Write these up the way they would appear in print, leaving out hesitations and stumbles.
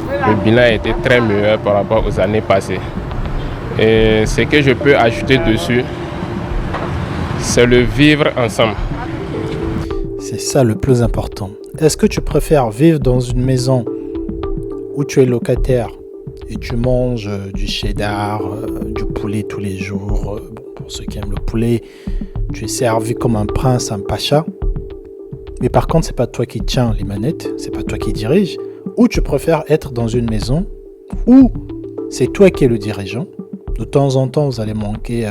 Le bilan a été très meilleur par rapport aux années passées. Et ce que je peux ajouter dessus, c'est le vivre ensemble. C'est ça le plus important. Est-ce que tu préfères vivre dans une maison où tu es locataire et tu manges du cheddar, du poulet tous les jours? Bon, pour ceux qui aiment le poulet, tu es servi comme un prince, un pacha. Mais par contre, c'est pas toi qui tiens les manettes, c'est pas toi qui dirige. Ou tu préfères être dans une maison où c'est toi qui es le dirigeant. De temps en temps, vous allez manquer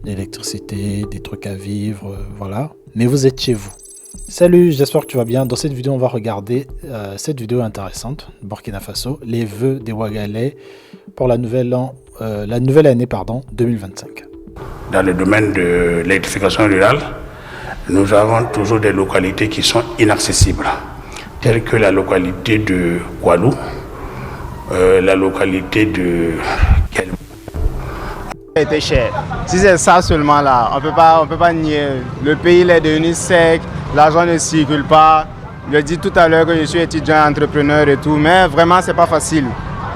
d'électricité, des trucs à vivre, voilà. Mais vous êtes chez vous. Salut, j'espère que tu vas bien. Dans cette vidéo, on va regarder cette vidéo intéressante, Burkina Faso, les vœux des Ouagalais pour la nouvelle année 2025. Dans le domaine de l'électrification rurale, nous avons toujours des localités qui sont inaccessibles, telles que la localité de Koualou, la localité de Kelm. Était cher. Si c'est ça seulement là, on peut pas nier. Le pays il est devenu sec, l'argent ne circule pas. Je dis tout à l'heure que je suis étudiant, entrepreneur et tout, mais vraiment c'est pas facile.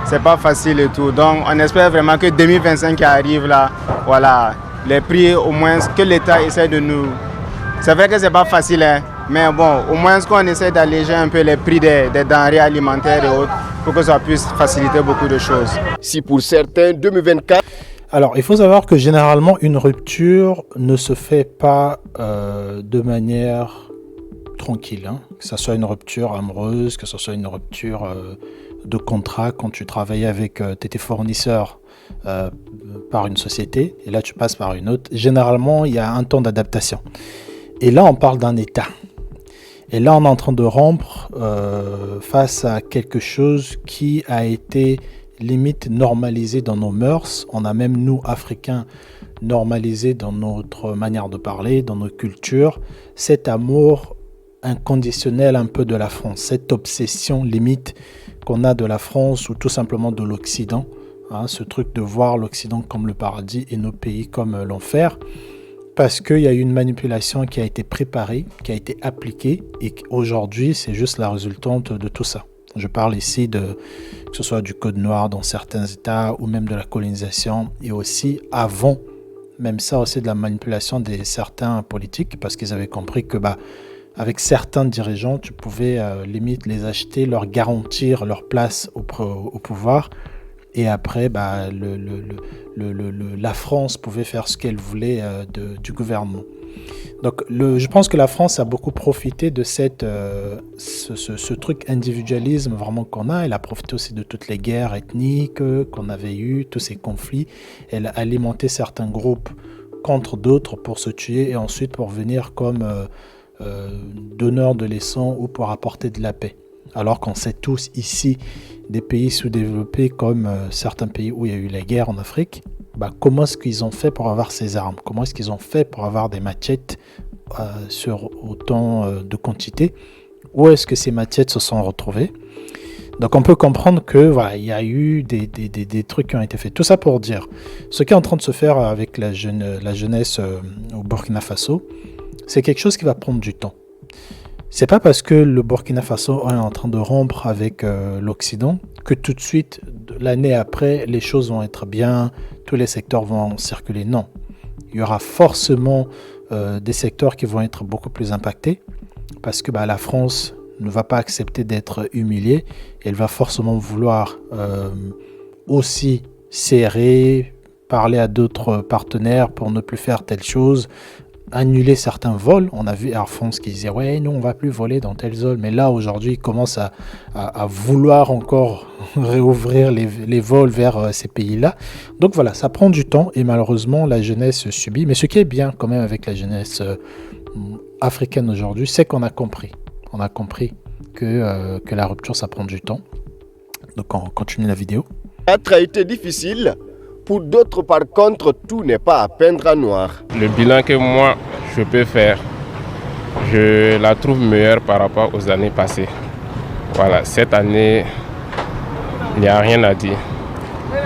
C'est pas facile et tout. Donc on espère vraiment que 2025 qui arrive là, voilà, les prix au moins que l'État essaie de nous. C'est vrai que c'est pas facile, hein, mais bon, au moins qu'on essaie d'alléger un peu les prix des denrées alimentaires et autres pour que ça puisse faciliter beaucoup de choses. Si pour certains 2024. Alors, il faut savoir que généralement, une rupture ne se fait pas de manière tranquille. Hein. Que ce soit une rupture amoureuse, que ce soit une rupture de contrat quand tu travailles avec tes fournisseurs par une société, et là tu passes par une autre. Généralement, il y a un temps d'adaptation. Et là, on parle d'un État. Et là, on est en train de rompre face à quelque chose qui a été limite normalisé dans nos mœurs. On a même, nous, Africains, normalisé dans notre manière de parler, dans nos cultures, cet amour inconditionnel un peu de la France, cette obsession limite qu'on a de la France ou tout simplement de l'Occident, hein, ce truc de voir l'Occident comme le paradis et nos pays comme l'enfer, parce qu'il y a eu une manipulation qui a été préparée, qui a été appliquée, et qu'aujourd'hui, c'est juste la résultante de tout ça. Je parle ici que ce soit du code noir dans certains États ou même de la colonisation, et aussi avant, même ça aussi de la manipulation de certains politiques, parce qu'ils avaient compris que avec certains dirigeants, tu pouvais limite les acheter, leur garantir leur place au pouvoir, et après la France pouvait faire ce qu'elle voulait du gouvernement. Donc je pense que la France a beaucoup profité de ce truc individualisme vraiment qu'on a. Elle a profité aussi de toutes les guerres ethniques qu'on avait eues, tous ces conflits. Elle a alimenté certains groupes contre d'autres pour se tuer et ensuite pour venir comme donneurs de leçons ou pour apporter de la paix. Alors qu'on sait tous ici des pays sous-développés comme certains pays où il y a eu la guerre en Afrique, comment est-ce qu'ils ont fait pour avoir ces armes? Comment est-ce qu'ils ont fait pour avoir des machettes sur autant de quantité? Où est-ce que ces machettes se sont retrouvées? Donc on peut comprendre que voilà, il y a eu des trucs qui ont été faits. Tout ça pour dire, ce qui est en train de se faire avec la jeunesse au Burkina Faso, c'est quelque chose qui va prendre du temps. C'est pas parce que le Burkina Faso est en train de rompre avec l'Occident que tout de suite, l'année après, les choses vont être bien, tous les secteurs vont circuler. Non, il y aura forcément des secteurs qui vont être beaucoup plus impactés parce que la France ne va pas accepter d'être humiliée. Elle va forcément vouloir aussi serrer, parler à d'autres partenaires pour ne plus faire telle chose, annuler certains vols. On a vu Air France qui disait ouais, nous on va plus voler dans telle zone, mais là aujourd'hui ils commencent à vouloir encore réouvrir les vols vers ces pays-là. Donc voilà, ça prend du temps et malheureusement la jeunesse subit. Mais ce qui est bien quand même avec la jeunesse africaine aujourd'hui, c'est qu'on a compris. On a compris que la rupture ça prend du temps. Donc on continue la vidéo. A été difficile. Pour d'autres, par contre, tout n'est pas à peindre à noir. Le bilan que moi, je peux faire, je la trouve meilleure par rapport aux années passées. Voilà, cette année, il n'y a rien à dire.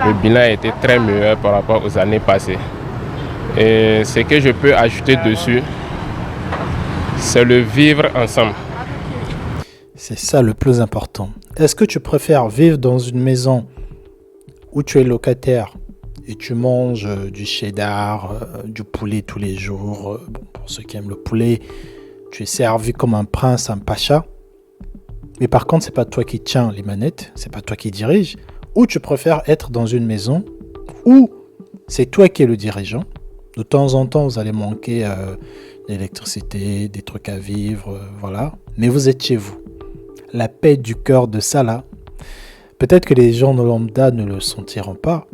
Le bilan a été très meilleur par rapport aux années passées. Et ce que je peux ajouter dessus, c'est le vivre ensemble. C'est ça le plus important. Est-ce que tu préfères vivre dans une maison où tu es locataire et tu manges du cheddar, du poulet tous les jours? Bon, pour ceux qui aiment le poulet, tu es servi comme un prince, un pacha. Mais par contre, c'est pas toi qui tiens les manettes, c'est pas toi qui dirige. Ou tu préfères être dans une maison où c'est toi qui es le dirigeant. De temps en temps, vous allez manquer d'électricité, des trucs à vivre, voilà. Mais vous êtes chez vous. La paix du cœur de ça là. Peut-être que les gens de lambda ne le sentiront pas,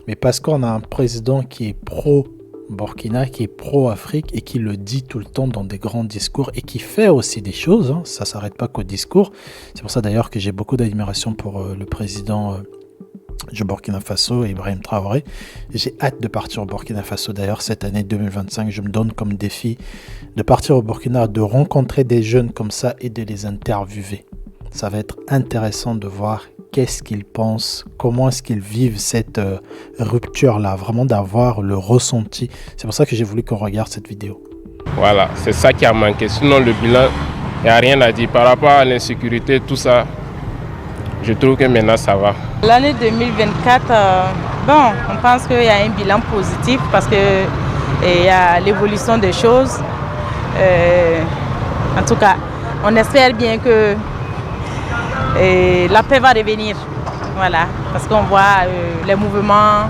mais parce qu'on a un président qui est pro-Burkina, qui est pro-Afrique et qui le dit tout le temps dans des grands discours et qui fait aussi des choses, hein. Ça ne s'arrête pas qu'au discours. C'est pour ça d'ailleurs que j'ai beaucoup d'admiration pour le président du Burkina Faso, Ibrahim Traoré. J'ai hâte de partir au Burkina Faso d'ailleurs cette année 2025. Je me donne comme défi de partir au Burkina, de rencontrer des jeunes comme ça et de les interviewer. Ça va être intéressant de voir qu'est-ce qu'ils pensent, comment est-ce qu'ils vivent cette rupture-là, vraiment d'avoir le ressenti. C'est pour ça que j'ai voulu qu'on regarde cette vidéo. Voilà, c'est ça qui a manqué. Sinon, le bilan, il n'y a rien à dire. Par rapport à l'insécurité, tout ça, je trouve que maintenant, ça va. L'année 2024, on pense qu'il y a un bilan positif parce qu'il y a l'évolution des choses. En tout cas, on espère bien que la paix va revenir, voilà, parce qu'on voit les mouvements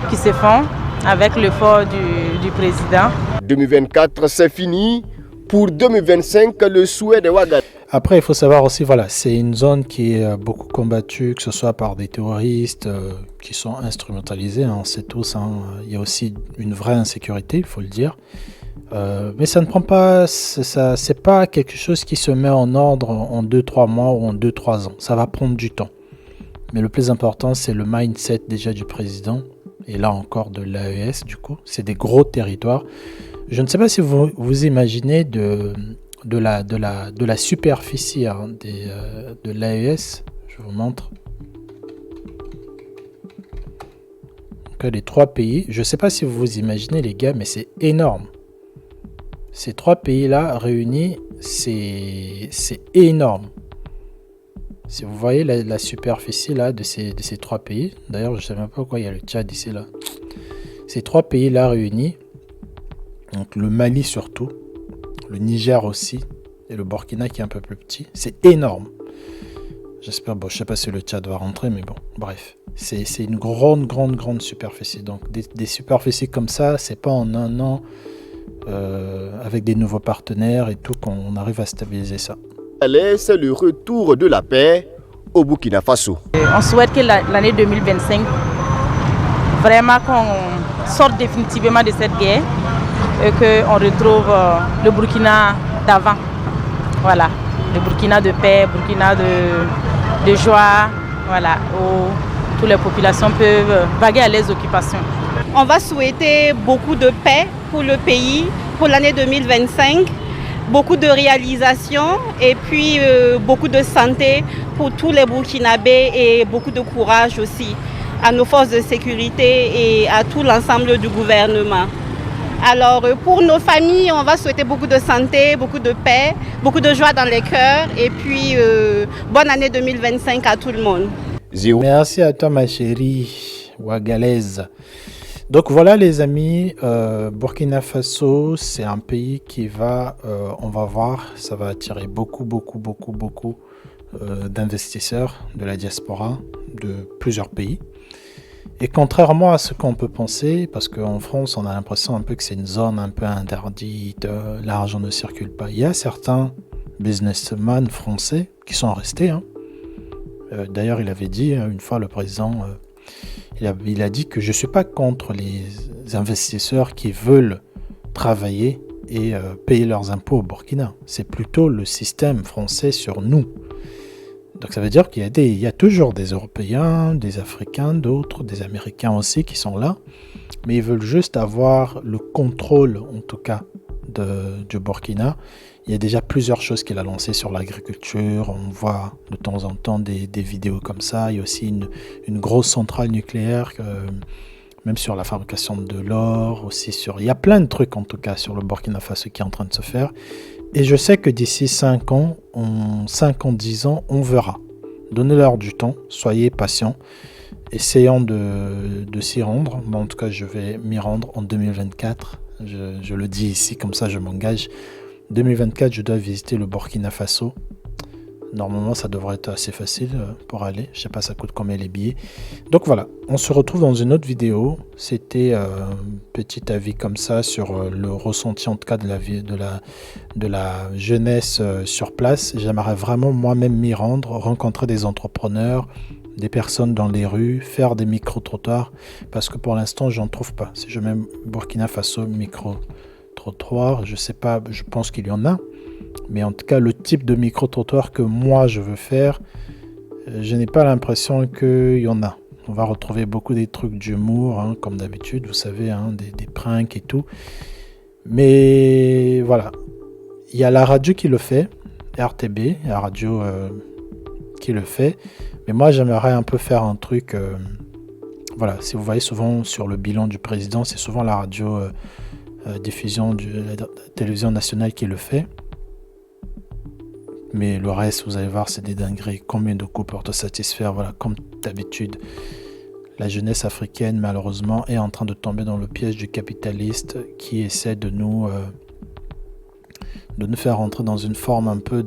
qui se font avec l'effort du président. 2024, c'est fini. Pour 2025, le souhait de Ouagadou. Après, il faut savoir aussi, voilà, c'est une zone qui est beaucoup combattue, que ce soit par des terroristes qui sont instrumentalisés, hein, on sait tous, hein, il y a aussi une vraie insécurité, il faut le dire. Mais ça ne prend pas, c'est pas quelque chose qui se met en ordre en 2-3 mois ou en 2-3 ans. Ça va prendre du temps. Mais le plus important, c'est le mindset déjà du président. Et là encore de l'AES, du coup. C'est des gros territoires. Je ne sais pas si vous imaginez de la superficie hein, de l'AES. Je vous montre. Donc, les 3 pays. Je ne sais pas si vous vous imaginez, les gars, mais c'est énorme. Ces 3 pays-là réunis, c'est énorme. Si vous voyez la superficie là, de ces 3 pays, d'ailleurs je ne sais même pas pourquoi il y a le Tchad ici là. Ces 3 pays-là réunis, donc le Mali surtout, le Niger aussi, et le Burkina qui est un peu plus petit, c'est énorme. J'espère, bon, je ne sais pas si le Tchad va rentrer, mais bon, bref. C'est une grande superficie. Donc des superficies comme ça, c'est pas en un an... avec des nouveaux partenaires et tout, qu'on arrive à stabiliser ça. C'est le retour de la paix au Burkina Faso. On souhaite que l'année 2025, vraiment qu'on sorte définitivement de cette guerre et qu'on retrouve le Burkina d'avant. Voilà, le Burkina de paix, Burkina de joie, voilà, où toutes les populations peuvent vaguer à les occupations. On va souhaiter beaucoup de paix pour le pays, pour l'année 2025, beaucoup de réalisations et puis beaucoup de santé pour tous les Burkinabés et beaucoup de courage aussi à nos forces de sécurité et à tout l'ensemble du gouvernement. Alors pour nos familles, on va souhaiter beaucoup de santé, beaucoup de paix, beaucoup de joie dans les cœurs et puis bonne année 2025 à tout le monde. Merci à toi ma chérie Ouagalaise. Donc voilà les amis, Burkina Faso, c'est un pays qui va, on va voir, ça va attirer beaucoup d'investisseurs de la diaspora de plusieurs pays. Et contrairement à ce qu'on peut penser, parce qu'en France on a l'impression un peu que c'est une zone un peu interdite, l'argent ne circule pas. Il y a certains businessmen français qui sont restés. Hein. D'ailleurs il avait dit une fois le président... Il a dit que je ne suis pas contre les investisseurs qui veulent travailler et payer leurs impôts au Burkina. C'est plutôt le système français sur nous. Donc ça veut dire qu'il y a toujours des Européens, des Africains, d'autres, des Américains aussi qui sont là. Mais ils veulent juste avoir le contrôle, en tout cas, du Burkina. Il y a déjà plusieurs choses qu'il a lancées sur l'agriculture. On voit de temps en temps des vidéos comme ça. Il y a aussi une grosse centrale nucléaire, même sur la fabrication de l'or. Il y a plein de trucs en tout cas sur le Burkina Faso qui est en train de se faire. Et je sais que d'ici 5 ans, 10 ans, on verra. Donnez-leur du temps, soyez patients. Essayons de s'y rendre. Bon, en tout cas, je vais m'y rendre en 2024. Je le dis ici, comme ça je m'engage. 2024, je dois visiter le Burkina Faso. Normalement, ça devrait être assez facile pour aller. Je sais pas, ça coûte combien les billets. Donc voilà, on se retrouve dans une autre vidéo. C'était un petit avis comme ça sur le ressenti en tout cas de la jeunesse sur place. J'aimerais vraiment moi-même m'y rendre, rencontrer des entrepreneurs, des personnes dans les rues, faire des micro-trottoirs. Parce que pour l'instant, j'en trouve pas. Si je mets Burkina Faso micro-trottoir, je sais pas, je pense qu'il y en a. Mais en tout cas, le type de micro-trottoir que moi je veux faire, je n'ai pas l'impression qu'il y en a. On va retrouver beaucoup des trucs d'humour, hein, comme d'habitude, vous savez, hein, des pranks et tout. Mais voilà, il y a la radio qui le fait, RTB, la radio qui le fait. Mais moi, j'aimerais un peu faire un truc... voilà, si vous voyez souvent sur le bilan du président, c'est souvent la radio diffusion de la télévision nationale qui le fait. Mais le reste, vous allez voir, c'est des dingueries. Combien de coups pour te satisfaire? Voilà, comme d'habitude, la jeunesse africaine, malheureusement, est en train de tomber dans le piège du capitaliste qui essaie de nous faire rentrer dans une forme un peu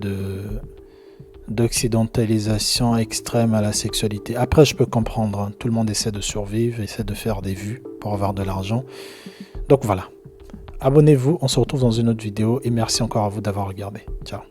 d'occidentalisation extrême à la sexualité. Après, je peux comprendre, hein, tout le monde essaie de survivre, essaie de faire des vues pour avoir de l'argent. Donc voilà. Abonnez-vous, on se retrouve dans une autre vidéo et merci encore à vous d'avoir regardé. Ciao.